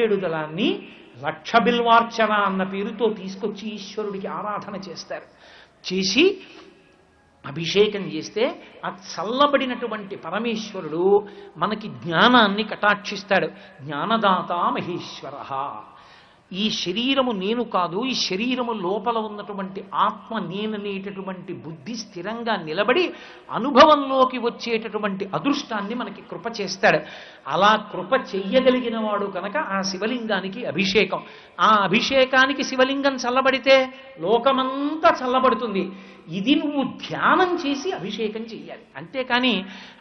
తంగేడు దళాన్ని లక్ష బిల్వార్చన అన్న పేరుతో తీసుకొచ్చి ఈశ్వరుడికి ఆరాధన చేస్తారు. చేసి అభిషేకం చేస్తే ఆ చల్లబడినటువంటి పరమేశ్వరుడు మనకి జ్ఞానాన్ని కటాక్షిస్తాడు. జ్ఞానదాత మహేశ్వర. ఈ శరీరము నేను కాదు, ఈ శరీరము లోపల ఉన్నటువంటి ఆత్మ నేననేటటువంటి బుద్ధి స్థిరంగా నిలబడి అనుభవంలోకి వచ్చేటటువంటి అదృష్టాన్ని మనకి కృప చేస్తాడు. అలా కృప చెయ్యగలిగిన వాడు కనుక ఆ శివలింగానికి అభిషేకం. ఆ అభిషేకానికి శివలింగం చల్లబడితే లోకమంతా చల్లబడుతుంది. ఇది నువ్వు ధ్యానం చేసి అభిషేకం చెయ్యాలి. అంతేకాని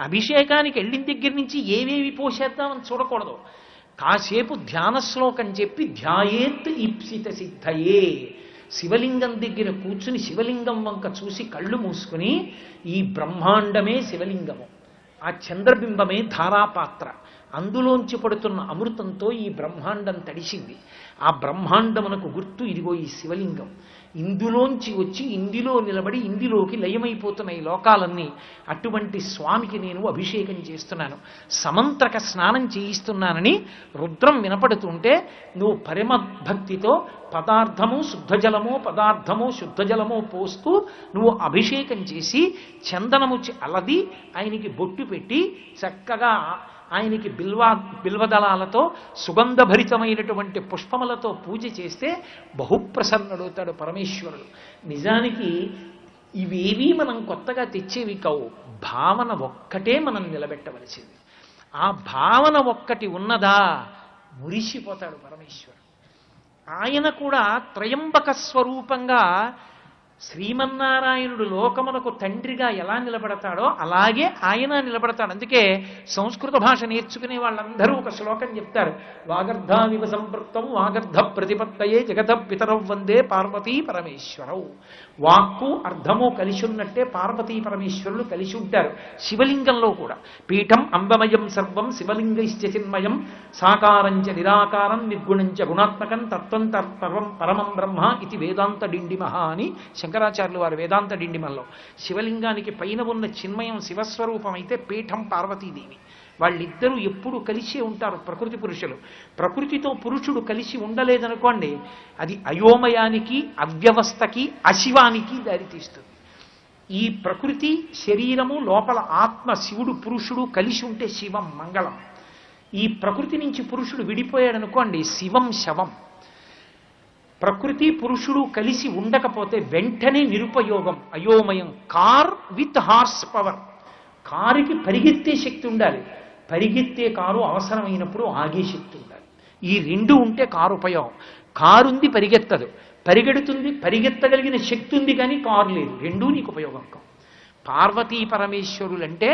అభిషేకానికి వెళ్ళిన దగ్గర నుంచి ఏవేవి పోసేద్దామని చూడకూడదు. కాసేపు ధ్యాన శ్లోకం చెప్పి ధ్యాయేత్ ఈప్సిత సిద్ధయే, శివలింగం దగ్గర కూర్చుని శివలింగం వంక చూసి కళ్ళు మూసుకుని ఈ బ్రహ్మాండమే శివలింగము, ఆ చంద్రబింబమే ధారాపాత్ర, అందులోంచి పడుతున్న అమృతంతో ఈ బ్రహ్మాండం తడిసింది. ఆ బ్రహ్మాండమునకు గుర్తు ఇదిగో ఈ శివలింగం. ఇందులోంచి వచ్చి ఇందులో నిలబడి ఇందులోకి లయమైపోతున్నాయి లోకాలన్నీ. అటువంటి స్వామికి నేను అభిషేకం చేస్తున్నాను, సమంత్రక స్నానం చేయిస్తున్నానని రుద్రం వినపడుతుంటే నువ్వు పరమభక్తితో పదార్థము శుద్ధజలము పోస్తూ నువ్వు అభిషేకం చేసి చందనము అలది ఆయనకి బొట్టు పెట్టి చక్కగా ఆయనకి బిల్వదళాలతో సుగంధభరితమైనటువంటి పుష్పములతో పూజ చేస్తే బహుప్రసన్నుడవుతాడు పరమేశ్వరుడు. నిజానికి ఇవేవీ మనం కొత్తగా తెచ్చేవి కావు, భావన ఒక్కటే మనం నిలబెట్టవలసింది. ఆ భావన ఒక్కటి ఉన్నదా మురిసిపోతాడు పరమేశ్వరుడు. ఆయన కూడా త్రయంబక స్వరూపంగా శ్రీమన్నారాయణుడు లోకమునకు తండ్రిగా ఎలా నిలబడతాడో అలాగే ఆయన నిలబడతాడు. అందుకే సంస్కృత భాష నేర్చుకునే వాళ్ళందరూ ఒక శ్లోకం చెప్తారు, వాగర్ధావివ సంపృక్తం వాగర్ధ ప్రతిపత్తయే జగత పితరౌ వందే పార్వతీ పరమేశ్వరౌ. వాక్కు అర్ధము కలిసి ఉన్నట్టే పార్వతీ పరమేశ్వరులు కలిసి ఉంటారు. శివలింగంలో కూడా పీఠం అంబమయం సర్వం శివలింగైశ్చ చిన్మయం సాకారంచ నిరాకారం నిర్గుణంచ గుణాత్మకం తత్వం పరమం బ్రహ్మ ఇది వేదాంత డిండిమహ అని శంకరాచార్యులు వారు వేదాంత డిండిమల్లో. శివలింగానికి పైన ఉన్న చిన్మయం శివస్వరూపం అయితే పీఠం పార్వతీదేవి. వాళ్ళిద్దరూ ఎప్పుడు కలిసే ఉంటారు ప్రకృతి పురుషులు. ప్రకృతితో పురుషుడు కలిసి ఉండలేదనుకోండి అది అయోమయానికి అవ్యవస్థకి అశివానికి దారితీస్తుంది. ఈ ప్రకృతి శరీరము లోపల ఆత్మ శివుడు పురుషుడు కలిసి ఉంటే శివం మంగళం. ఈ ప్రకృతి నుంచి పురుషుడు విడిపోయాడనుకోండి శివం శవం. ప్రకృతి పురుషుడు కలిసి ఉండకపోతే వెంటనే నిరుపయోగం అయోమయం. కార్ విత్ హార్స్ పవర్, కారుకి పరిగెత్తే శక్తి ఉండాలి, పరిగెత్తే కారు అవసరమైనప్పుడు ఆగే శక్తి ఉండాలి. ఈ రెండు ఉంటే కారు ఉపయోగం. కారు ఉంది పరిగెత్తదు, పరిగెడుతుంది పరిగెత్తగలిగిన శక్తి ఉంది కానీ కారు లేదు, రెండూ నీకు ఉపయోగం కావు. పార్వతీ పరమేశ్వరులంటే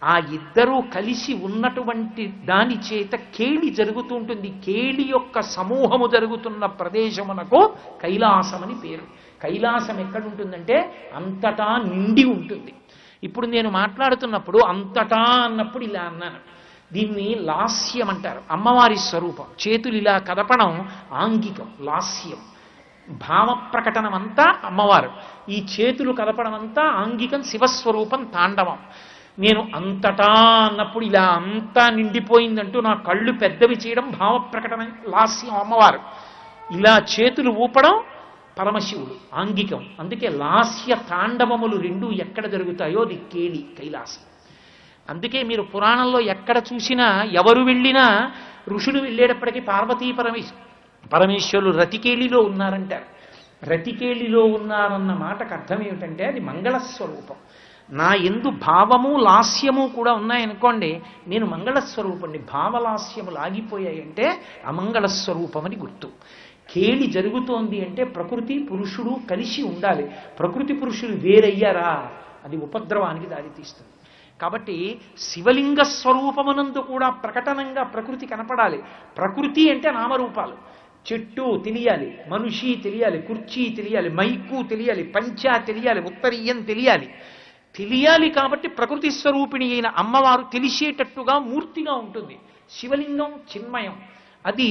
ఆ ఇద్దరూ కలిసి ఉన్నటువంటి దాని చేత కేళి జరుగుతూ ఉంటుంది. కేళి యొక్క సమూహము జరుగుతున్న ప్రదేశమునకు కైలాసమని పేరు. కైలాసం ఎక్కడుంటుందంటే అంతటా నిండి ఉంటుంది. ఇప్పుడు నేను మాట్లాడుతున్నప్పుడు అంతటా అన్నప్పుడు ఇలా అన్నాను. దీన్ని లాస్యం అంటారు, అమ్మవారి స్వరూపం. చేతులు ఇలా కదపడం ఆంగికం, లాస్యం. భావ ప్రకటనం అంతా అమ్మవారు, ఈ చేతులు కదపడం అంతా ఆంగికం, శివస్వరూపం తాండవం. నేను అంతటా అన్నప్పుడు ఇలా అంతా నిండిపోయిందంటూ నా కళ్ళు పెద్దవి చేయడం భావ ప్రకటన, లాస్యం అమ్మవారు. ఇలా చేతులు ఊపడం పరమశివుడు, ఆంగికం. అందుకే లాస్య తాండవములు రెండు ఎక్కడ జరుగుతాయో అది కేళి, కైలాసం. అందుకే మీరు పురాణంలో ఎక్కడ చూసినా ఎవరు వెళ్ళినా ఋషులు వెళ్ళేటప్పటికీ పార్వతీ పరమేశ్వరులు రతికేళిలో ఉన్నారంటారు. రతికేళిలో ఉన్నారన్న మాటకు అర్థం ఏమిటంటే అది మంగళస్వరూపం. నా ఎందు భావము లాస్యము కూడా ఉన్నాయనుకోండి నేను మంగళస్వరూపండి. భావలాస్యములు ఆగిపోయాయంటే అమంగళస్వరూపమని గుర్తు. కేళి జరుగుతోంది అంటే ప్రకృతి పురుషుడు కలిసి ఉండాలి. ప్రకృతి పురుషులు వేరయ్యారా అది ఉపద్రవానికి దారితీస్తుంది. కాబట్టి శివలింగ స్వరూపమునందు కూడా ప్రకటనంగా ప్రకృతి కనపడాలి. ప్రకృతి అంటే నామరూపాలు. చెట్టు తెలియాలి, మనిషి తెలియాలి, కుర్చీ తెలియాలి, మైకు తెలియాలి, పంచా తెలియాలి, ఉత్తరీయం తెలియాలి. కాబట్టి ప్రకృతి స్వరూపిణి అయిన అమ్మవారు తెలిసేటట్టుగా మూర్తిగా ఉంటుంది. శివలింగం చిన్మయం, అది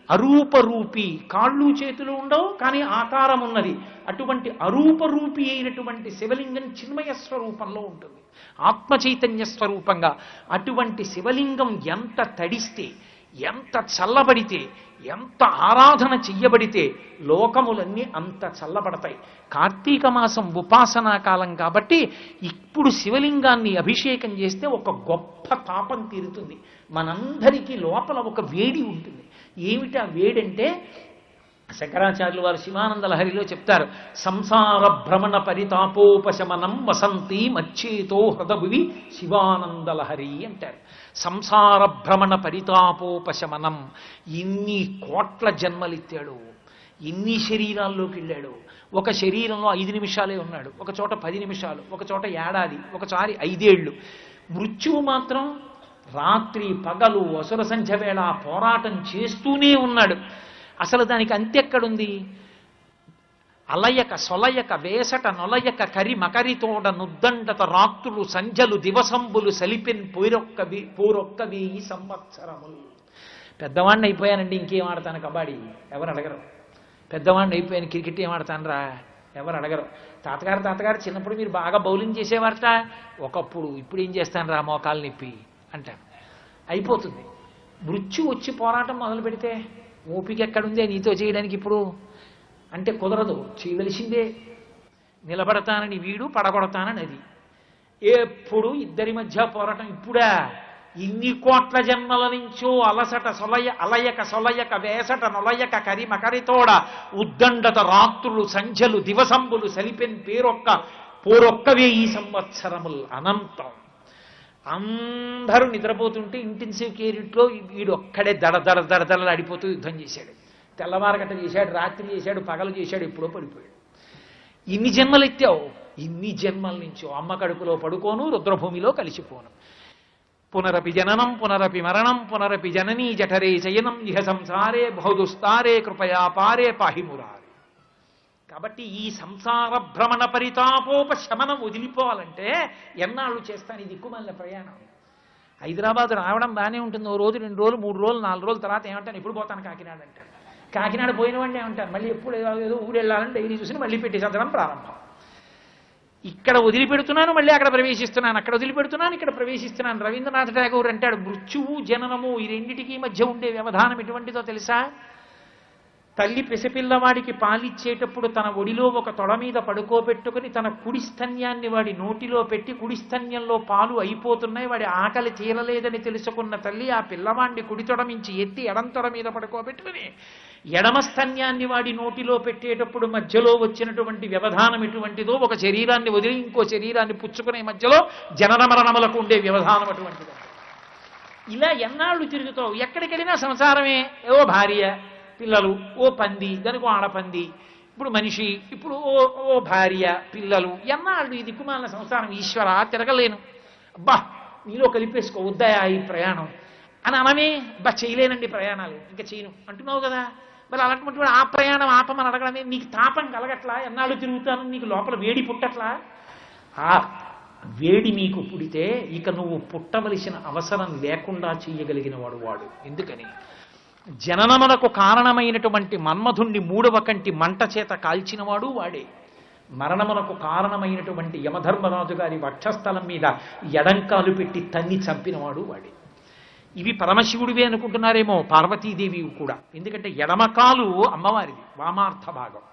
అరూపరూపి. కాళ్ళు చేతులు ఉండవు కానీ ఆకారం ఉన్నది. అటువంటి అరూపరూపి అయినటువంటి శివలింగం చిన్మయ స్వరూపంలో ఉంటుంది, ఆత్మ చైతన్య స్వరూపంగా. అటువంటి శివలింగం ఎంత తడిస్తే ఎంత చల్లబడితే, ఎంత ఆరాధన చెయ్యబడితే లోకములన్నీ అంత చల్లబడతాయి. కార్తీక మాసం ఉపాసనా కాలం కాబట్టి ఇప్పుడు శివలింగాన్ని అభిషేకం చేస్తే ఒక గొప్ప తాపం తీరుతుంది. మనందరికీ లోపల ఒక వేడి ఉంటుంది. ఏమిటి ఆ వేడంటే, శంకరాచార్యులు వారు శివానంద లహరిలో చెప్తారు, సంసార భ్రమణ పరితాపోపశమనం వసంతి మచ్చేతో హృదభువి శివానంద లహరి అంటారు. సంసార భ్రమణ పరితాపోపశమనం. ఇన్ని కోట్ల జన్మలిత్తాడు, ఇన్ని శరీరాల్లోకి వెళ్ళాడు. ఒక శరీరంలో 5 నిమిషాలే ఉన్నాడు, ఒక చోట 10 నిమిషాలు, ఒక చోట ఏడాది, ఒకసారి 5 ఏళ్ళు. మృత్యువు మాత్రం రాత్రి పగలు అసుర సంధ్య వేళ పోరాటం చేస్తూనే ఉన్నాడు. అసలు దానికి అంతెక్కడుంది? అలయక సొలయక వేసట నొలయక కరి మకరితోడ నుద్దండత రాత్రులు సంధ్యలు దివసంబులు సలిపెన్ పోరొక్క 1000 సంవత్సరములు. పెద్దవాడిని అయిపోయానండి, ఇంకేం ఆడతాను కబడ్డీ, ఎవరు అడగరు. పెద్దవాడిని అయిపోయాను, క్రికెట్ ఏం ఆడతానరా, ఎవరు అడగరు. తాతగారు చిన్నప్పుడు మీరు బాగా బౌలింగ్ చేసేవారట, ఒకప్పుడు, ఇప్పుడు ఏం చేస్తాను రా మోకాలు నొప్పి అంటాను. అయిపోతుంది. మృత్యు వచ్చి పోరాటం మొదలు పెడితే ఓపిక ఎక్కడుందే నీతో చేయడానికి ఇప్పుడు అంటే కుదరదు, చేయవలసిందే. నిలబడతానని వీడు, పడగొడతానని అది. ఎప్పుడు ఇద్దరి మధ్య పోరాటం. ఇప్పుడా ఇన్ని కోట్ల జన్మల నుంచో అలసట అలయక సొలయక వేసట నొలయక కరి మకరితోడ ఉద్దండత రాత్రులు సంధ్యలు దివసంబులు సలిపెన్ పోరొక్క 1000 సంవత్సరములు అనంతం. అందరూ నిద్రపోతుంటే ఇంటెన్సివ్ కేరింట్లో వీడు ఒక్కడే దడదడలాడిపోతూ యుద్ధం చేశాడు. తెల్లవారగట్ట చేశాడు, రాత్రి చేశాడు, పగలు చేశాడు, ఎప్పుడో పడిపోయాడు. ఇన్ని జన్మలు ఎత్తావు, ఇన్ని జన్మల నుంచో అమ్మ కడుపులో పడుకోను, రుద్రభూమిలో కలిసిపోను. పునరపి జననం పునరపి మరణం పునరపి జననీ జఠరే శయనం ఇహ సంసారే బహుదుస్తారే కృపయా పారే పాహిమురారే. కాబట్టి ఈ సంసార భ్రమణ పరితాపోపశమనం వదిలిపోవాలంటే ఎన్నాళ్ళు చేస్తాను ఈ దిక్కుమల్ల ప్రయాణం. హైదరాబాద్ రావడం బాగానే ఉంటుంది, 1 రోజు 2 రోజులు 3 రోజులు 4 రోజుల తర్వాత ఏమంటాను, ఎప్పుడు పోతాను కాకినాడ అంటాను. కాకినాడ పోయిన వాడిని ఏమంటాను, మళ్ళీ ఎప్పుడు ఏదో ఊరు వెళ్ళాలని డైరీ చూసి మళ్ళీ పెట్టేసడం ప్రారంభం. ఇక్కడ వదిలిపెడుతున్నాను, మళ్ళీ అక్కడ ప్రవేశిస్తున్నాను, అక్కడ వదిలిపెడుతున్నాను, ఇక్కడ ప్రవేశిస్తున్నాను. రవీంద్రనాథ్ ఠాగూర్ అంటాడు, మృత్యువు జననము ఈ రెండిటికి మధ్య ఉండే వ్యవధానం ఎటువంటిదో తెలుసా? తల్లి పిసపిల్లవాడికి పాలిచ్చేటప్పుడు తన ఒడిలో ఒక తొడ మీద పడుకోబెట్టుకుని తన కుడి స్తన్యాన్ని వాడి నోటిలో పెట్టి, కుడి స్తన్యంలో పాలు అయిపోతున్నాయి, వాడి ఆకలి తీరలేదని తెలుసుకున్న తల్లి ఆ పిల్లవాడిని కుడి తొడ మించి ఎత్తి ఎడం తొడ మీద పడుకోబెట్టుకుని ఎడమ స్తన్యాన్ని వాడి నోటిలో పెట్టేటప్పుడు మధ్యలో వచ్చినటువంటి వ్యవధానం ఎటువంటిదో, ఒక శరీరాన్ని వదిలి ఇంకో శరీరాన్ని పుచ్చుకునే మధ్యలో జనన మరణములకు ఉండే వ్యవధానం అటువంటిదో. ఇలా ఎన్నాళ్ళు తిరుగుతావు? ఎక్కడికి వెళ్ళినా సంసారమే. ఓ భార్య, పిల్లలు, ఓ పంది, దానికి ఆడపంది, ఇప్పుడు మనిషి, ఇప్పుడు ఓ భార్య, పిల్లలు. ఎన్నాళ్ళు ఈ దిక్కుమాలిన సంసారం? ఈశ్వర తిరగలేను, అబ్బా నీలో కలిపేసుకో, వద్దాయా ఈ ప్రయాణం అని అనమే. అబ్బా చేయలేనండి ప్రయాణాలు, ఇంకా చేయను అంటున్నావు కదా. మరి అలాంటి ఆ ప్రయాణం ఆపమని అడగడమే. నీకు తాపం కలగట్లా? ఎన్నాళ్ళు తిరుగుతాను, నీకు లోపల వేడి పుట్టట్లా? ఆ వేడి నీకు పుడితే ఇక నువ్వు పుట్టవలసిన అవసరం లేకుండా చెయ్యగలిగిన వాడు. ఎందుకని? జననమునకు కారణమైనటువంటి మన్మధుణ్ణి 3వ కంటి మంట చేత కాల్చినవాడు వాడే. మరణమునకు కారణమైనటువంటి యమధర్మరాజు గారి వక్షస్థలం మీద ఎడంకాలు పెట్టి తన్ని చంపినవాడు వాడే. ఇవి పరమశివుడివే అనుకుంటున్నారేమో, పార్వతీదేవి కూడా. ఎందుకంటే ఎడమకాలు అమ్మవారిది, వామార్థ భాగం.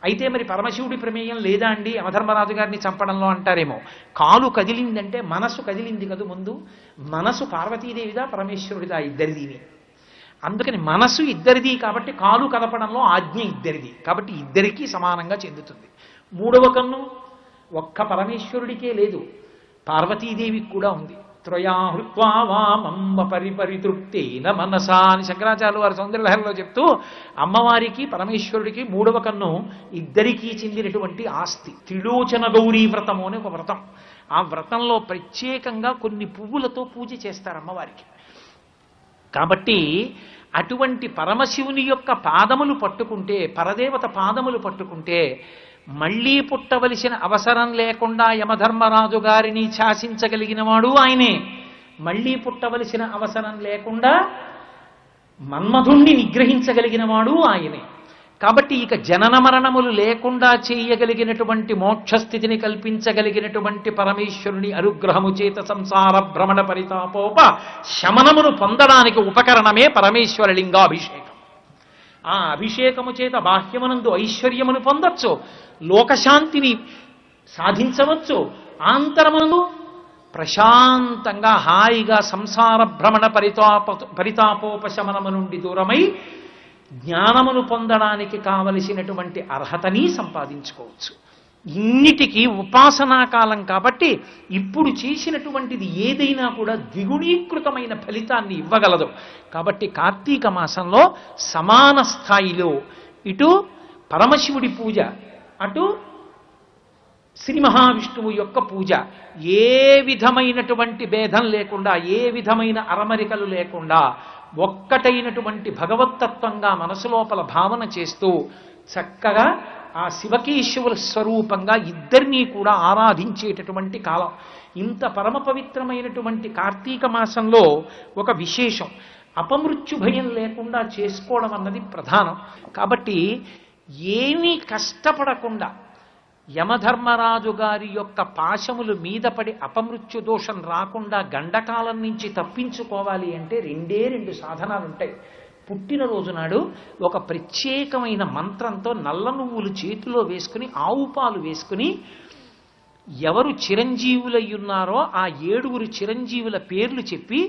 అయితే మరి పరమశివుడి ప్రమేయం లేదా అండి యమధర్మరాజు గారిని చంపడంలో అంటారేమో. కాలు కదిలిందంటే మనసు కదిలింది కదా ముందు. మనసు పార్వతీదేవిదా పరమేశ్వరుడిదా? ఇద్దరిదీని. అందుకని మనసు ఇద్దరిది కాబట్టి కాలు కదపడంలో ఆజ్ఞ ఇద్దరిది కాబట్టి ఇద్దరికీ సమానంగా చెందుతుంది. 3వ కన్ను ఒక్క పరమేశ్వరుడికే లేదు, పార్వతీదేవికి కూడా ఉంది. త్రయాహృత్వా వామమ్మ పరిపరితృప్తేన మనసా అని శంకరాచార్యులు వారు సౌందర్యలహరిలో చెప్తూ, అమ్మవారికి పరమేశ్వరుడికి 3వ కన్ను ఇద్దరికీ చెందినటువంటి ఆస్తి. త్రిలోచన గౌరీ వ్రతము అని ఒక వ్రతం. ఆ వ్రతంలో ప్రత్యేకంగా కొన్ని పువ్వులతో పూజ చేస్తారు అమ్మవారికి. కాబట్టి అటువంటి పరమశివుని యొక్క పాదములు పట్టుకుంటే, పరదేవత పాదములు పట్టుకుంటే మళ్లీ పుట్టవలసిన అవసరం లేకుండా యమధర్మరాజు గారిని శాసించగలిగిన వాడు ఆయనే. మళ్లీ పుట్టవలసిన అవసరం లేకుండా మన్మధుణ్ణి నిగ్రహించగలిగిన వాడు ఆయనే. కాబట్టి ఇక జనన మరణములు లేకుండా చేయగలిగినటువంటి మోక్షస్థితిని కల్పించగలిగినటువంటి పరమేశ్వరుని అనుగ్రహము చేత సంసార భ్రమణ పరితాపోప శమనమును పొందడానికి ఉపకరణమే పరమేశ్వర లింగాభిషేకం. ఆ అభిషేకము చేత బాహ్యమునందు ఐశ్వర్యమును పొందొచ్చు, లోకశాంతిని సాధించవచ్చు, ఆంతరమునందు ప్రశాంతంగా హాయిగా సంసార భ్రమణ పరితాపోపశమనము నుండి దూరమై జ్ఞానమును పొందడానికి కావలసినటువంటి అర్హతని సంపాదించుకోవచ్చు. ఇన్నిటికీ ఉపాసనా కాలం కాబట్టి ఇప్పుడు చేసినటువంటిది ఏదైనా కూడా ద్విగుణీకృతమైన ఫలితాన్ని ఇవ్వగలదు. కాబట్టి కార్తీక మాసంలో సమాన స్థాయిలో ఇటు పరమశివుడి పూజ, అటు శ్రీ మహావిష్ణువు యొక్క పూజ ఏ విధమైనటువంటి భేదం లేకుండా, ఏ విధమైన అరమరికలు లేకుండా ఒక్కటైనటువంటి భగవత్తత్వంగా మనసు లోపల భావన చేస్తూ చక్కగా ఆ శివకేశవుల స్వరూపంగా ఇద్దరినీ కూడా ఆరాధించేటటువంటి కాలం. ఇంత పరమ పవిత్రమైనటువంటి కార్తీక మాసంలో ఒక విశేషం, అపమృత్యు భయం లేకుండా చేసుకోవడం అన్నది ప్రధానం. కాబట్టి ఏమీ కష్టపడకుండా యమధర్మరాజు గారి యొక్క పాశములు మీద పడి అపమృత్యు దోషం రాకుండా గండకాలం నుంచి తప్పించుకోవాలి అంటే రెండు సాధనాలు ఉంటాయి. పుట్టినరోజు నాడు ఒక ప్రత్యేకమైన మంత్రంతో నల్ల నువ్వులు చేతిలో వేసుకుని ఆవు పాలు వేసుకుని ఎవరు చిరంజీవులయ్యున్నారో ఆ 7 చిరంజీవుల పేర్లు చెప్పి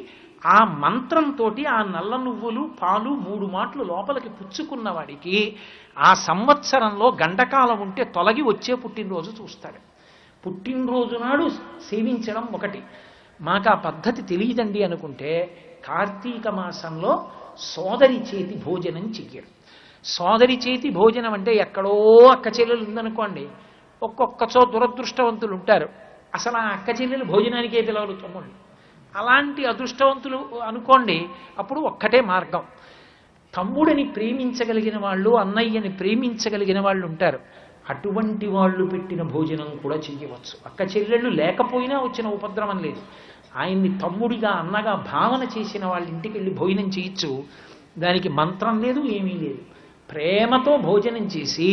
ఆ మంత్రంతో ఆ నల్ల నువ్వులు పాలు 3 మాటలు లోపలికి పుచ్చుకున్న వాడికి ఆ సంవత్సరంలో గండకాలం ఉంటే తొలగి వచ్చే పుట్టినరోజు చూస్తాడు. పుట్టినరోజు నాడు సేవించడం ఒకటి. మాకు ఆ పద్ధతి తెలియదండి అనుకుంటే కార్తీక మాసంలో సోదరి చేతి భోజనం చెయ్యరు. సోదరి చేతి భోజనం అంటే ఎక్కడో అక్క చెల్లెలు ఉందనుకోండి, ఒక్కొక్కచో దురదృష్టవంతులు ఉంటారు, అసలు ఆ అక్క చెల్లెలు భోజనానికే పిలవరు తమ్ముళ్ళు. అలాంటి అదృష్టవంతులు అనుకోండి, అప్పుడు ఒక్కటే మార్గం. తమ్ముడిని ప్రేమించగలిగిన వాళ్ళు, అన్నయ్యని ప్రేమించగలిగిన వాళ్ళు ఉంటారు, అటువంటి వాళ్ళు పెట్టిన భోజనం కూడా చెయ్యవచ్చు. అక్క చెల్లెళ్ళు లేకపోయినా వచ్చిన ఉపద్రవం లేదు. ఆయన్ని తమ్ముడిగా అన్నగా భావన చేసిన వాళ్ళ ఇంటికి వెళ్ళి భోజనం చేయొచ్చు. దానికి మంత్రం లేదు, ఏమీ లేదు. ప్రేమతో భోజనం చేసి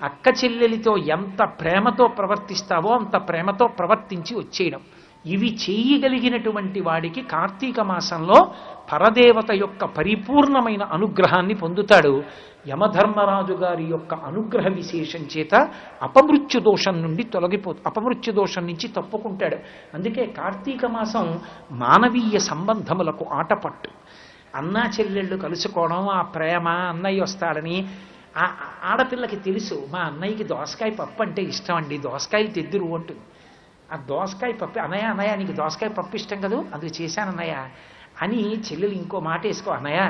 అక్క చెల్లెలితో ఎంత ప్రేమతో ప్రవర్తిస్తావో అంత ప్రేమతో ప్రవర్తించి వచ్చేయడం. ఇవి చేయగలిగినటువంటి వాడికి కార్తీక మాసంలో పరదేవత యొక్క పరిపూర్ణమైన అనుగ్రహాన్ని పొందుతాడు. యమధర్మరాజు గారి యొక్క అనుగ్రహ విశేషం చేత అపమృత్యు దోషం నుండి అపమృత్యు దోషం నుంచి తప్పుకుంటాడు. అందుకే కార్తీక మాసం మానవీయ సంబంధములకు ఆటపట్టు. అన్నా చెల్లెళ్ళు కలుసుకోవడం, ఆ ప్రేమ, అన్నయ్య వస్తాడని. ఆ ఆడపిల్లకి తెలుసు మా అన్నయ్యకి దోసకాయ పప్పు అంటే ఇష్టం అండి, దోసకాయలు తెద్దురు అంటుంది. ఆ దోసకాయ పప్పు, అన్నయ్య నీకు దోసకాయ పప్పు ఇష్టం కదా, అది చేశాను అన్నయ్య అని చెల్లెలు ఇంకో మాట వేసుకో, అన్నయ్య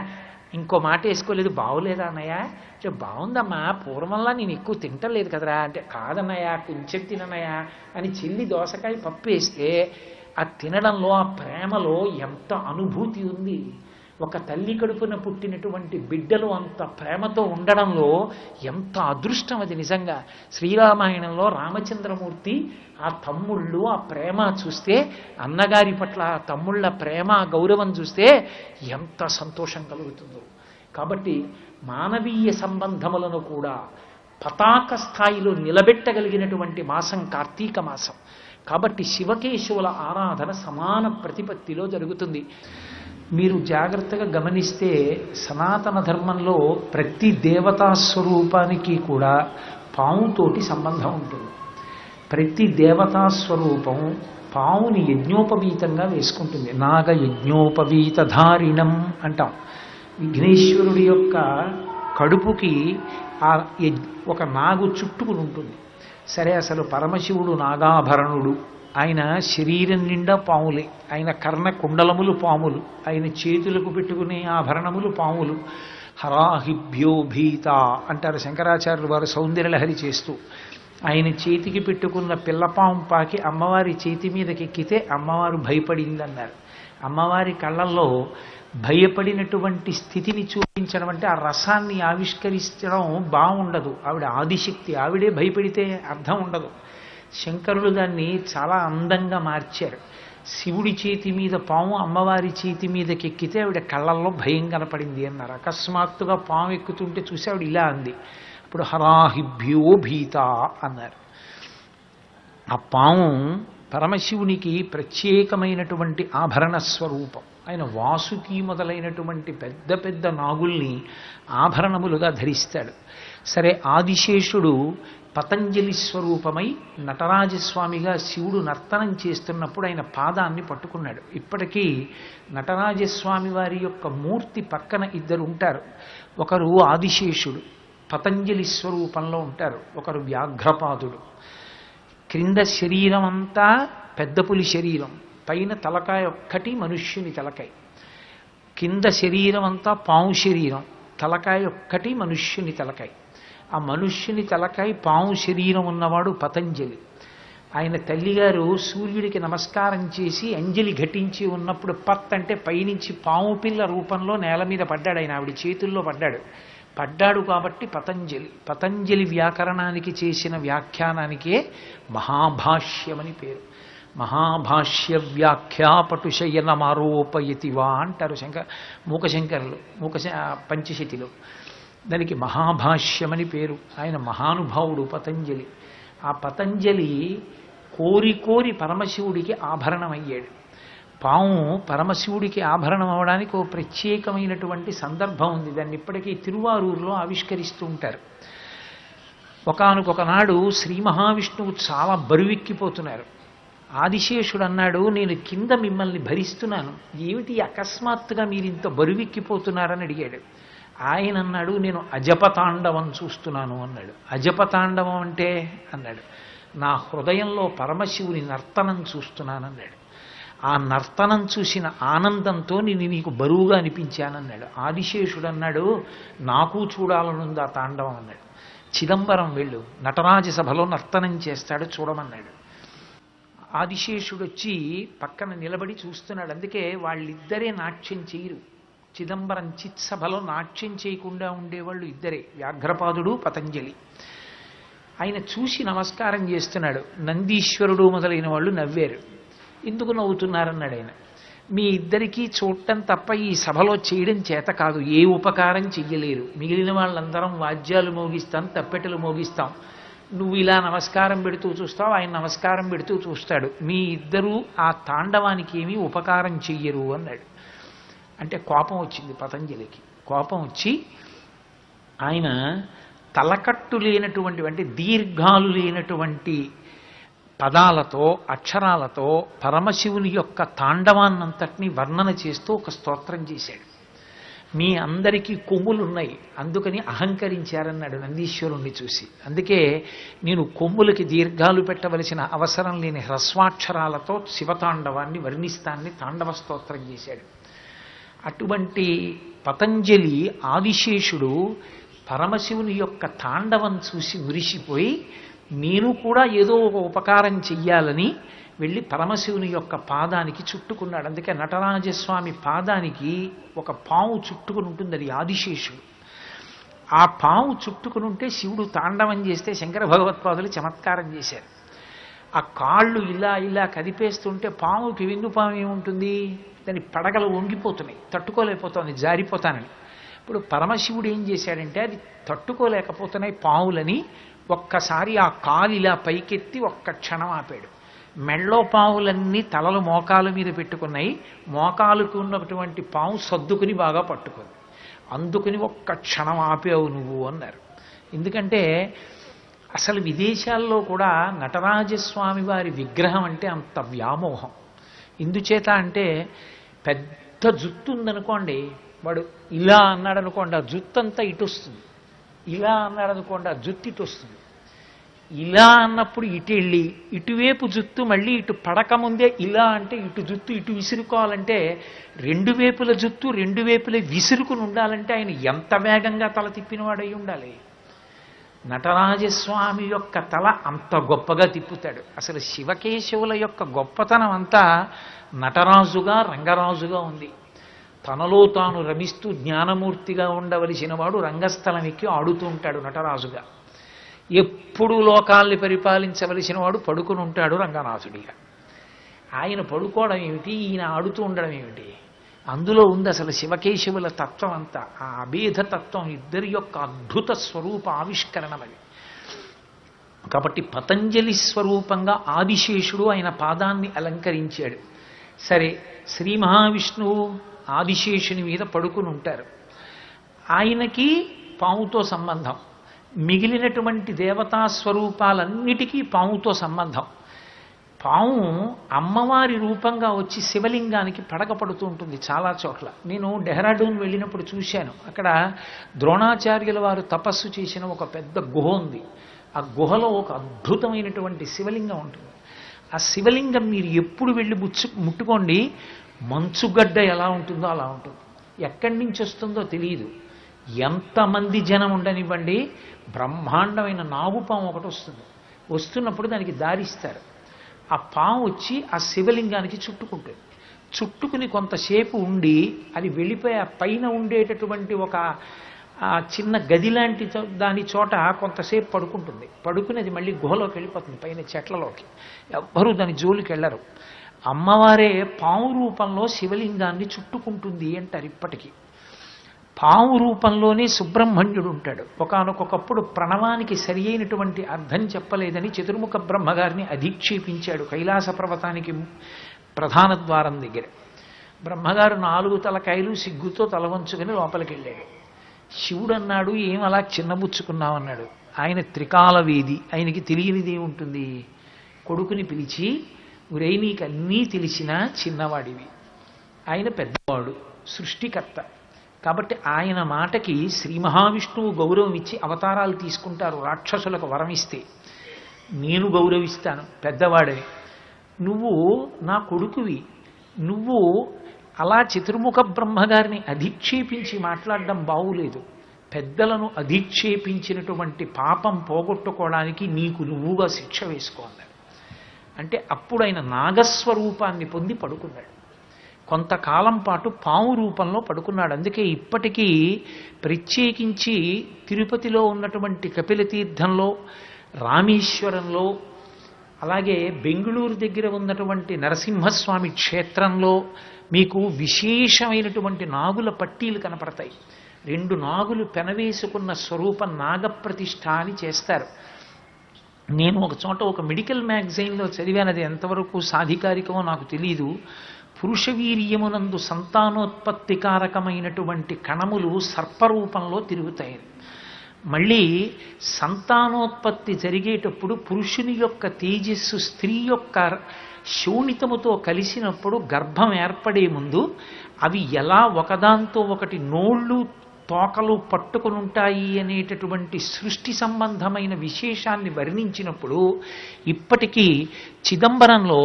ఇంకో మాట వేసుకోలేదు, బాగోలేదా అన్నయ్య అంటే బాగుందమ్మా, పూర్వంలా నేను ఎక్కువ తింటలేదు కదరా అంటే కాదన్నయ్య కొంచెం తినన్నయ్య అని చెల్లి దోసకాయ పప్పు వేస్తే ఆ తినడంలో, ఆ ప్రేమలో ఎంత అనుభూతి ఉంది. ఒక తల్లి కడుపున పుట్టినటువంటి బిడ్డలు అంత ప్రేమతో ఉండడంలో ఎంత అదృష్టం అది నిజంగా. శ్రీరామాయణంలో రామచంద్రమూర్తి ఆ తమ్ముళ్ళు ఆ ప్రేమ చూస్తే, అన్నగారి పట్ల ఆ తమ్ముళ్ళ ప్రేమ గౌరవం చూస్తే ఎంత సంతోషం కలుగుతుందో. కాబట్టి మానవీయ సంబంధములను కూడా పతాక స్థాయిలో నిలబెట్టగలిగినటువంటి మాసం కార్తీక మాసం. కాబట్టి శివకేశవుల ఆరాధన సమాన ప్రతిపత్తిలో జరుగుతుంది. మీరు జాగ్రత్తగా గమనిస్తే సనాతన ధర్మంలో ప్రతి దేవతా స్వరూపానికి కూడా పావుతోటి సంబంధం ఉంటుంది. ప్రతి దేవతా స్వరూపం పావుని యజ్ఞోపవీతంగా వేసుకుంటుంది. నాగ యజ్ఞోపవీత ధారిణం అంటాం. విఘ్నేశ్వరుడి యొక్క కడుపుకి ఒక నాగు చుట్టుకుని ఉంటుంది. సరే, అసలు పరమశివుడు నాగాభరణుడు, ఆయన శరీరం నిండా పాములే, ఆయన కర్ణ కుండలములు పాములు, ఆయన చేతులకు పెట్టుకునే ఆభరణములు పాములు. హరాహిభ్యో భీత అంటారు శంకరాచార్యులు వారు సౌందర్యలహరి చేస్తూ. ఆయన చేతికి పెట్టుకున్న పిల్లపాము పాకి అమ్మవారి చేతి మీదకి ఎక్కితే అమ్మవారు భయపడిందన్నారు. అమ్మవారి కళ్ళల్లో భయపడినటువంటి స్థితిని చూపించడం అంటే ఆ రసాన్ని ఆవిష్కరించడం బాగుండదు. ఆవిడ ఆదిశక్తి, ఆవిడే భయపడితే అర్థం ఉండదు. శంకరులు దాన్ని చాలా అందంగా మార్చారు. శివుడి చేతి మీద పాము అమ్మవారి చేతి మీదకి ఎక్కితే ఆవిడ కళ్ళల్లో భయం కనపడింది అన్నారు. అకస్మాత్తుగా పాము ఎక్కుతుంటే చూసి ఆవిడ ఇలా అంది, ఇప్పుడు హరాహిభ్యో భీత అన్నారు. ఆ పాము పరమశివునికి ప్రత్యేకమైనటువంటి ఆభరణ స్వరూపం. ఆయన వాసుకి మొదలైనటువంటి పెద్ద పెద్ద నాగుల్ని ఆభరణములుగా ధరిస్తాడు. సరే, ఆదిశేషుడు పతంజలి స్వరూపమై నటరాజస్వామిగా శివుడు నర్తనం చేస్తున్నప్పుడు ఆయన పాదాన్ని పట్టుకున్నాడు. ఇప్పటికీ నటరాజస్వామి వారి యొక్క మూర్తి పక్కన ఇద్దరు ఉంటారు. ఒకరు ఆదిశేషుడు పతంజలి స్వరూపంలో ఉంటారు, ఒకరు వ్యాఘ్రపాదుడు. క్రింద శరీరం అంతా పెద్ద పులి శరీరం, పైన తలకాయ ఒక్కటి మనుష్యుని తలకాయ. కింద శరీరం అంతా పాము శరీరం, తలకాయ ఒక్కటి మనుష్యుని తలకాయ. ఆ మనుష్యుని తలకాయ పాము శరీరం ఉన్నవాడు పతంజలి. ఆయన తల్లిగారు సూర్యుడికి నమస్కారం చేసి అంజలి ఘటించి ఉన్నప్పుడు పత్ అంటే పైనుంచి పాము పిల్ల రూపంలో నేల మీద పడ్డాడు. ఆయన ఆవిడ చేతుల్లో పడ్డాడు కాబట్టి పతంజలి వ్యాకరణానికి చేసిన వ్యాఖ్యానానికే మహాభాష్యమని పేరు. మహాభాష్య వ్యాఖ్యాపటుశయనమారోపయతివా అంటారు మూకశంకరులు, పంచశతిలో. దానికి మహాభాష్యమని పేరు. ఆయన మహానుభావుడు పతంజలి. ఆ పతంజలి కోరి కోరి పరమశివుడికి ఆభరణమయ్యాడు. పాము పరమశివుడికి ఆభరణం అవడానికి ఓ ప్రత్యేకమైనటువంటి సందర్భం ఉంది. దాన్ని ఇప్పటికీ తిరువారూరులో ఆవిష్కరిస్తూ ఉంటారు. ఒకానొకనాడు శ్రీ మహావిష్ణువు చాలా బరువెక్కిపోతున్నారు. ఆదిశేషుడు అన్నాడు, నేను కింద మిమ్మల్ని భరిస్తున్నాను, ఏమిటి అకస్మాత్తుగా మీరు ఇంత బరువెక్కిపోతున్నారని అడిగాడు. ఆయన అన్నాడు, నేను అజపతాండవం చూస్తున్నాను అన్నాడు. అజపతాండవం అంటే అన్నాడు, నా హృదయంలో పరమశివుని నర్తనం చూస్తున్నానన్నాడు. ఆ నర్తనం చూసిన ఆనందంతో నేను నీకు బరువుగా అనిపించానన్నాడు. ఆదిశేషుడు అన్నాడు, నాకు చూడాలనుంది ఆ తాండవం అన్నాడు. చిదంబరం వెళ్ళు, నటరాజ సభలో నర్తనం చేస్తాడు, చూడమన్నాడు. ఆదిశేషుడు వచ్చి పక్కన నిలబడి చూస్తున్నాడు. అందుకే వాళ్ళిద్దరే నాట్యం చేయరు. చిదంబరం చిత్సభలో నాట్యం చేయకుండా ఉండేవాళ్ళు ఇద్దరే, వ్యాఘ్రపాదుడు పతంజలి. ఆయన చూసి నమస్కారం చేస్తున్నాడు. నందీశ్వరుడు మొదలైన వాళ్ళు నవ్వారు. ఎందుకు నవ్వుతున్నారన్నాడు ఆయన. మీ ఇద్దరికీ చూడటం తప్ప ఈ సభలో చేయడం చేత కాదు, ఏ ఉపకారం చెయ్యలేరు. మిగిలిన వాళ్ళందరం వాద్యాలు మోగిస్తాం, తప్పెటలు మోగిస్తాం, నువ్వు ఇలా నమస్కారం పెడుతూ చూస్తావు, ఆయన నమస్కారం పెడుతూ చూస్తాడు. మీ ఇద్దరూ ఆ తాండవానికి ఏమీ ఉపకారం చెయ్యరు అన్నాడు. అంటే కోపం వచ్చింది పతంజలికి. కోపం వచ్చి ఆయన తలకట్టు లేనటువంటి, అంటే దీర్ఘాలు లేనటువంటి పదాలతో, అక్షరాలతో పరమశివుని యొక్క తాండవాన్నంతటినీ వర్ణన చేస్తూ ఒక స్తోత్రం చేశాడు. మీ అందరికీ కొమ్ములున్నాయి, అందుకని అహంకరించారన్నాడు నందీశ్వరుణ్ణి చూసి. అందుకే నేను కొమ్ములకి దీర్ఘాలు పెట్టవలసిన అవసరం లేని హ్రస్వాక్షరాలతో శివతాండవాన్ని వర్ణిస్తాన్ని తాండవ స్తోత్రం చేశాడు. అటువంటి పతంజలి ఆదిశేషుడు పరమశివుని యొక్క తాండవం చూసి మురిసిపోయి, నేను కూడా ఏదో ఒక ఉపకారం చెయ్యాలని వెళ్ళి పరమశివుని యొక్క పాదానికి చుట్టుకున్నాడు. అందుకే నటరాజస్వామి పాదానికి ఒక పాము చుట్టుకుని ఉంటుంది, అది ఆదిశేషుడు. ఆ పాము చుట్టుకుని ఉంటే శివుడు తాండవం చేస్తే శంకర భగవత్పాదులు చమత్కారం చేశారు. ఆ కాళ్ళు ఇలా ఇలా కదిపేస్తుంటే పాముకి వెన్ను పాము ఏముంటుంది, దాని పడగలు వంగిపోతున్నాయి, తట్టుకోలేకపోతుంది, జారిపోతానని. ఇప్పుడు పరమశివుడు ఏం చేశాడంటే, అది తట్టుకోలేకపోతున్నాయి పావులని, ఒక్కసారి ఆ కాలు ఇలా పైకెత్తి ఒక్క క్షణం ఆపాడు. మెళ్ళో పావులన్నీ తలలు మోకాల మీద పెట్టుకున్నాయి, మోకాలుకు ఉన్నటువంటి పాము సర్దుకుని బాగా పట్టుకుంది. అందుకుని ఒక్క క్షణం ఆపావు నువ్వు అన్నారు. ఎందుకంటే అసలు విదేశాల్లో కూడా నటరాజస్వామి వారి విగ్రహం అంటే అంత వ్యామోహం. ఎందుచేత అంటే పెద్ద జుట్టు ఉందనుకోండి, వాడు ఇలా అన్నాడు అనుకోండి, ఆ జుట్టు అంతా ఇటు వస్తుంది. ఇలా అన్నాడు అనుకోండి, ఆ జుట్టు ఇటు వస్తుంది. ఇలా అన్నప్పుడు ఇటు వెళ్ళి ఇటువైపు జుత్తు మళ్ళీ ఇటు పడకముందే ఇలా అంటే ఇటు జుత్తు ఇటు విసురుకోవాలంటే, రెండు వైపుల జుత్తు రెండు వైపులే విసురుకుని ఉండాలంటే ఆయన ఎంత వేగంగా తల తిప్పినవాడై ఉండాలి. నటరాజస్వామి యొక్క తల అంత గొప్పగా తిప్పుతాడు. అసలు శివకేశవుల యొక్క గొప్పతనం అంతా నటరాజుగా రంగరాజుగా ఉంది. తనలో తాను రమిస్తూ జ్ఞానమూర్తిగా ఉండవలసిన వాడు రంగస్థలం ఎక్కి ఆడుతూ ఉంటాడు నటరాజుగా. ఎప్పుడు లోకాల్ని పరిపాలించవలసిన వాడు పడుకుని ఉంటాడు రంగనాథుడిగా. ఆయన పడుకోవడం ఏమిటి, ఈయన ఆడుతూ ఉండడం ఏమిటి? అందులో ఉంది అసలు శివకేశవుల తత్వం అంతా. ఆ అభేద తత్వం ఇద్దరి యొక్క అద్భుత స్వరూప ఆవిష్కరణమది. కాబట్టి పతంజలి స్వరూపంగా ఆదిశేషుడు ఆయన పాదాన్ని అలంకరించాడు. సరే, శ్రీ మహావిష్ణువు ఆదిశేషుని మీద పడుకుని ఉంటారు. ఆయనకి పాముతో సంబంధం, మిగిలినటువంటి దేవతా స్వరూపాలన్నిటికీ పాముతో సంబంధం. పాము అమ్మవారి రూపంగా వచ్చి శివలింగానికి పడకపడుతూ ఉంటుంది చాలా చోట్ల. నేను డెహ్రాడూన్ వెళ్ళినప్పుడు చూశాను. అక్కడ ద్రోణాచార్యుల వారు తపస్సు చేసిన ఒక పెద్ద గుహ ఉంది. ఆ గుహలో ఒక అద్భుతమైనటువంటి శివలింగం ఉంటుంది. ఆ శివలింగం మీరు ఎప్పుడు వెళ్ళి ముట్టుకోండి, మంచుగడ్డ ఎలా ఉంటుందో అలా ఉంటుంది. ఎక్కడి నుంచి వస్తుందో తెలియదు. ఎంతమంది జనం ఉండనివ్వండి, బ్రహ్మాండమైన నాగుపాము ఒకటి వస్తుంది. వస్తున్నప్పుడు దానికి దారిస్తారు. ఆ పాము వచ్చి ఆ శివలింగానికి చుట్టుకుంటుంది. చుట్టుకుని కొంతసేపు ఉండి అది వెళ్ళిపోయి ఆ పైన ఉండేటటువంటి ఒక చిన్న గది లాంటి దాని చోట కొంతసేపు పడుకుంటుంది. పడుకుని అది మళ్ళీ గుహలోకి వెళ్ళిపోతుంది, పైన చెట్లలోకి. ఎవ్వరూ దాని జోలికి వెళ్ళరు. అమ్మవారే పాము రూపంలో శివలింగాన్ని చుట్టుకుంటుంది అంటారు ఇప్పటికీ. పాము రూపంలోనే సుబ్రహ్మణ్యుడు ఉంటాడు. ఒకానొకప్పుడు ప్రణవానికి సరి అయినటువంటి అర్థం చెప్పలేదని చతుర్ముఖ బ్రహ్మగారిని అధిక్షేపించాడు కైలాస పర్వతానికి ప్రధాన ద్వారం దగ్గర. బ్రహ్మగారు 4 తలకాయలు సిగ్గుతో తలవంచుకుని లోపలికి వెళ్ళాడు. శివుడు అన్నాడు, ఏం అలా చిన్నబుచ్చుకున్నావన్నాడు. ఆయన త్రికాలవేది, ఆయనకి తెలియనిది ఏముంటుంది. కొడుకుని పిలిచి, ఒరేయ్ నీకు అన్నీ తెలిసినా చిన్నవాడివి, ఆయన పెద్దవాడు, సృష్టికర్త. కాబట్టి ఆయన మాటకి శ్రీ మహావిష్ణువు గౌరవం ఇచ్చి అవతారాలు తీసుకుంటారు. రాక్షసులకు వరం ఇస్తే నేను గౌరవిస్తాను పెద్దవాడని. నువ్వు నా కొడుకువి, నువ్వు అలా చతుర్ముఖ బ్రహ్మగారిని అధిక్షేపించి మాట్లాడడం బాగులేదు. పెద్దలను అధిక్షేపించినటువంటి పాపం పోగొట్టుకోవడానికి నీకు నువ్వుగా శిక్ష వేసుకో అన్నాడు. అంటే అప్పుడు ఆయన నాగస్వరూపాన్ని పొంది పడుకున్నాడు. కొంతకాలం పాటు పాము రూపంలో పడుకున్నాడు. అందుకే ఇప్పటికీ ప్రత్యేకించి తిరుపతిలో ఉన్నటువంటి కపిలతీర్థంలో, రామేశ్వరంలో, అలాగే బెంగుళూరు దగ్గర ఉన్నటువంటి నరసింహస్వామి క్షేత్రంలో మీకు విశేషమైనటువంటి నాగుల పట్టీలు కనపడతాయి. 2 నాగులు పెనవేసుకున్న స్వరూపం నాగప్రతిష్ఠ అని చేస్తారు. నేను ఒక చోట ఒక మెడికల్ మ్యాగజైన్లో చదివాను, అది ఎంతవరకు సాధికారికమో నాకు తెలియదు. పురుషవీర్యమునందు సంతానోత్పత్తికారకమైనటువంటి కణములు సర్పరూపంలో తిరుగుతాయి. మళ్ళీ సంతానోత్పత్తి జరిగేటప్పుడు పురుషుని యొక్క తేజస్సు స్త్రీ యొక్క శోణితముతో కలిసినప్పుడు గర్భం ఏర్పడే ముందు అవి ఎలా ఒకదాంతో ఒకటి నోళ్ళు తోకలు పట్టుకుని ఉంటాయి అనేటటువంటి సృష్టి సంబంధమైన విశేషాన్ని వర్ణించినప్పుడు ఇప్పటికీ చిదంబరంలో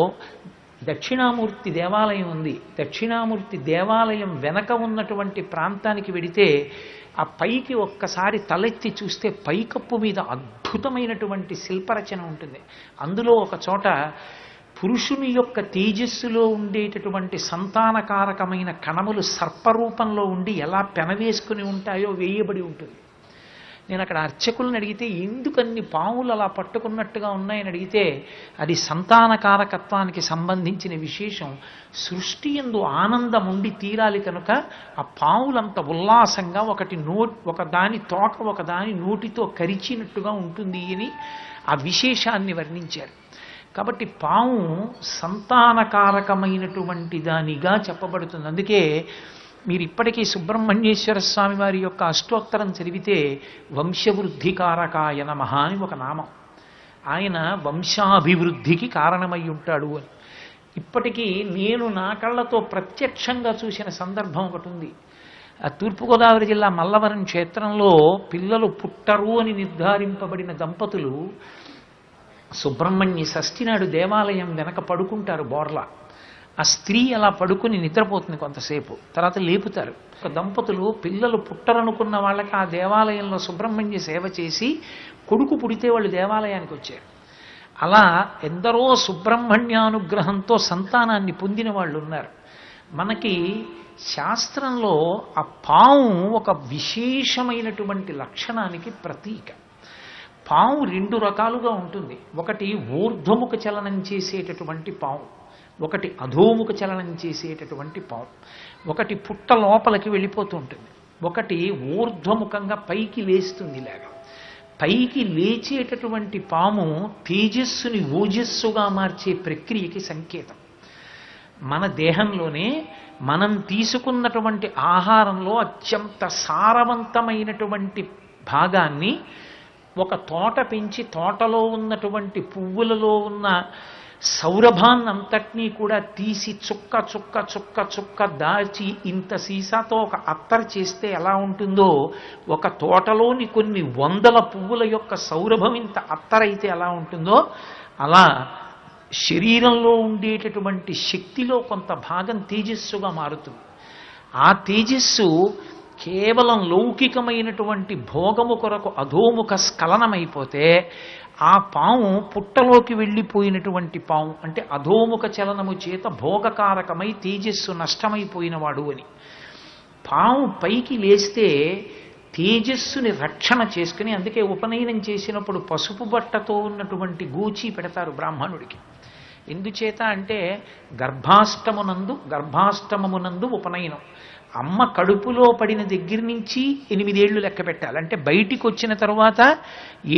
దక్షిణామూర్తి దేవాలయం ఉంది. దక్షిణామూర్తి దేవాలయం వెనక ఉన్నటువంటి ప్రాంతానికి వెడితే ఆ పైకి ఒక్కసారి తలెత్తి చూస్తే పైకప్పు మీద అద్భుతమైనటువంటి శిల్పరచన ఉంటుంది. అందులో ఒక చోట పురుషుని యొక్క తేజస్సులో ఉండేటటువంటి సంతానకారకమైన కణములు సర్పరూపంలో ఉండి ఎలా పెనవేసుకుని ఉంటాయో వేయబడి ఉంటుంది. నేను అక్కడ అర్చకులను అడిగితే ఎందుకన్ని పాములు అలా పట్టుకున్నట్టుగా ఉన్నాయని అడిగితే అది సంతానకారకత్వానికి సంబంధించిన విశేషం. సృష్టి యందు ఆనందం ఉండి తీరాలి కనుక ఆ పాములంత ఉల్లాసంగా ఒక దాని తోక ఒక దాని నోటితో కరిచినట్టుగా ఉంటుంది అని ఆ విశేషాన్ని వర్ణించారు. కాబట్టి పాము సంతానకారకమైనటువంటి దానిగా చెప్పబడుతుంది. అందుకే మీరు ఇప్పటికీ సుబ్రహ్మణ్యేశ్వర స్వామి వారి యొక్క అష్టోత్తరం చదివితే వంశవృద్ధికారకాయ నమః అని ఒక నామం. ఆయన వంశాభివృద్ధికి కారణమై ఉంటాడు అని. ఇప్పటికీ నేను నా కళ్ళతో ప్రత్యక్షంగా చూసిన సందర్భం ఒకటి ఉంది. తూర్పుగోదావరి జిల్లా మల్లవరం క్షేత్రంలో పిల్లలు పుట్టరు అని నిర్ధారింపబడిన దంపతులు సుబ్రహ్మణ్య షష్ఠి నాడు దేవాలయం వెనక పడుకుంటారు బోర్లా. ఆ స్త్రీ అలా పడుకుని నిద్రపోతుంది కొంతసేపు, తర్వాత లేపుతారు. ఒక దంపతులు పిల్లలు పుట్టరనుకున్న వాళ్ళకి ఆ దేవాలయంలో సుబ్రహ్మణ్య సేవ చేసి కొడుకు పుడితే వాళ్ళు దేవాలయానికి వచ్చారు. అలా ఎందరో సుబ్రహ్మణ్యానుగ్రహంతో సంతానాన్ని పొందిన వాళ్ళు ఉన్నారు. మనకి శాస్త్రంలో ఆ పాము ఒక విశేషమైనటువంటి లక్షణానికి ప్రతీక. పాము 2 రకాలుగా ఉంటుంది. ఒకటి ఊర్ధ్వముఖ చలనం చేసేటటువంటి పాము, ఒకటి అధోముఖ చలనం చేసేటటువంటి పాము, ఒకటి పుట్ట లోపలికి వెళ్ళిపోతూ ఉంటుంది, ఒకటి ఊర్ధ్వముఖంగా పైకి లేస్తుంది. ఇలాగా పైకి లేచేటటువంటి పాము తేజస్సుని ఓజస్సుగా మార్చే ప్రక్రియకి సంకేతం. మన దేహంలోనే మనం తీసుకున్నటువంటి ఆహారంలో అత్యంత సారవంతమైనటువంటి భాగాన్ని ఒక తోట పెంచి తోటలో ఉన్నటువంటి పువ్వులలో ఉన్న సౌరభాన్నంతటినీ కూడా తీసి చుక్క చుక్క చుక్క చుక్క దాచి ఇంత సీసాతో ఒక అత్తరు చేస్తే ఎలా ఉంటుందో, ఒక తోటలోని కొన్ని వందల పువ్వుల యొక్క సౌరభం ఇంత అత్తరైతే ఎలా ఉంటుందో, అలా శరీరంలో ఉండేటటువంటి శక్తిలో కొంత భాగం తేజస్సుగా మారుతుంది. ఆ తేజస్సు కేవలం లౌకికమైనటువంటి భోగము కొరకు అధోముఖ స్ఖలనమైపోతే ఆ పాము పుట్టలోకి వెళ్ళిపోయినటువంటి పాము, అంటే అధోముఖ చలనము చేత భోగకారకమై తేజస్సు నష్టమైపోయినవాడు అని. పాము పైకి లేస్తే తేజస్సుని రక్షణ చేసుకుని, అందుకే ఉపనయనం చేసినప్పుడు పసుపు బట్టతో ఉన్నటువంటి గూచి పెడతారు బ్రాహ్మణుడికి. ఎందుచేత అంటే గర్భాష్టమమునందు ఉపనయనం. అమ్మ కడుపులో పడిన దగ్గర నుంచి 8 ఏళ్ళు లెక్క పెట్టాలి. అంటే బయటికి వచ్చిన తరువాత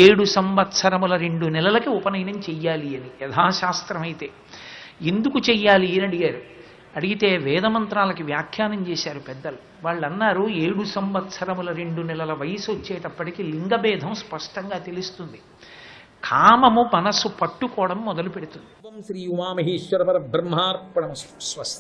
7 సంవత్సరముల 2 నెలలకి ఉపనయనం చెయ్యాలి అని యథాశాస్త్రం అయితే. ఎందుకు చెయ్యాలి అని అడిగారు. అడిగితే వేదమంత్రాలకి వ్యాఖ్యానం చేశారు పెద్దలు. వాళ్ళు అన్నారు, 7 సంవత్సరముల 2 నెలల వయసు వచ్చేటప్పటికి లింగభేదం స్పష్టంగా తెలుస్తుంది, కామము మనస్సు పట్టుకోవడం మొదలు పెడుతుంది. శ్రీ ఉమామహేశ్వర పరబ్రహ్మార్పణమస్తు. స్వస్తి.